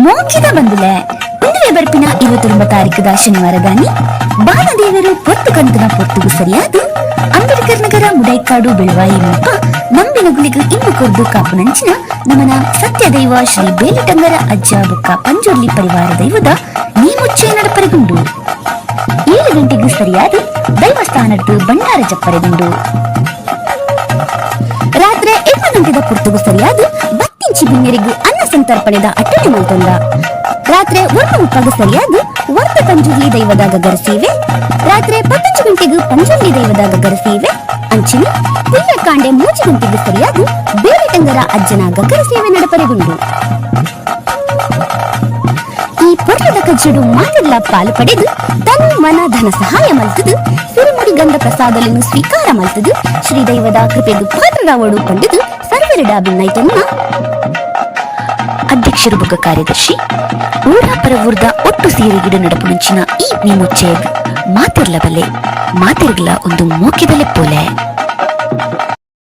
ಮೋಕ್ಷದ ಬಂದಿಲೆ ಒಂದುವೆ ಬರ್ಪಿನ 29 ಶನಿವಾರ ದಾನಿ ಬಾಲದೇವರು ಪೊತ್ತು ಕಂತನ ಪೊತ್ತುಗು ಸರಿಯಾದು ಅಂಬೇಡ್ಕರ್ ನಗರ ಮುಡೈಕಾಡು ಬೆಳವಾಯಿ ಮುಪ್ಪ ನಂಬಿನಗುಲಿಗು ಇನ್ನು ಕೊರ್ದು ಕಾಪುನಂಚಿನ ನಮನ ಸತ್ಯ ದೈವ ಶ್ರೀ ಬೇಲಿಟಂಗರ ಅಜ್ಜ ಬುಕ್ಕ ಪಂಜುರ್ಲಿ ಪರಿವಾರ ದೈವದ ನೀ ಮುಚ್ಚೆ ನಡಪರೆಗುಂಡು 7 ಗಂಟೆಗೂ ಸರಿಯಾದ ದೈವಸ್ಥಾನದ್ದು ಭಂಡಾರ ಜಪ್ಪರೆಗುಂಡು ರಾತ್ರಿ 8 ಗಂಟೆದ ಪುರ್ತುಗು ಸರಿಯಾದ ಬತ್ತಿಂಚಿ ಬಿನ್ನೆರಿಗೂ ಅನ್ನ ಸಂತರ್ಪಣೆದ ಅಟ್ಟಣೆ ಮಲ್ತೊಂದ ರಾತ್ರಿ 1:30 ಸರಿಯಾದ ವರ್ತ ಪಂಜುರ್ಲಿ ದೈವದ ಗಗರ ಸೇವೆ ರಾತ್ರಿ 11 ಗಂಟೆಗೂ ಪಂಜುರ್ಲಿ ದೈವದ ಗಗರ ಸೇವೆ ಅಂಚಿನ ಪುಣ್ಯ ಕಾಂಡೆ 3 ಗಂಟೆಗೂ ಸರಿಯಾದ ಬೇಲಿಟಂಗರ ಅಜ್ಜನ ಗಗರ ಸೇವೆ ನಡಪರೆಗುಂಡು ಈ ಪೊರ್ಲದ ಕಜ್ಜಡು ಮಾತೆಲ್ಲ ಪಾಲು ಪಡೆದು ತನ್ನ ಮನ ಧನ ಸಹಾಯ ಮಲ್ತದು ಸಿರಿಮುಡಿ ಗಂಧ ಪ್ರಸಾದలను ಸ್ವೀಕಾರ ಮಲ್ತದು ಶ್ರೀ ದೈವದ ಕೃಪೆಗೂ ಪಾತ್ರರಾವಡು ಪಂಡಿತು ಸರ್ವರಿಡ ಭಿನ್ನೈತನ್ನ ಅಧ್ಯಕ್ಷರು ಬೊಕ್ಕ ಕಾರ್ಯದರ್ಶಿ ಊರ ಪರವೂರ್ದ ಒಟ್ಟು ಸೇರಿಗಿಡ ನಡಪು ಮುಂಚಿನ ಈ ಮೀಮುಚ್ಚೆ ಮಾತಿರ್ಲ ಬಲ್ಲೆ ಮಾತಿರ್ಗಲ ಒಂದು ಮೋಕೆ ಬಲೆ ಪೋಲೆ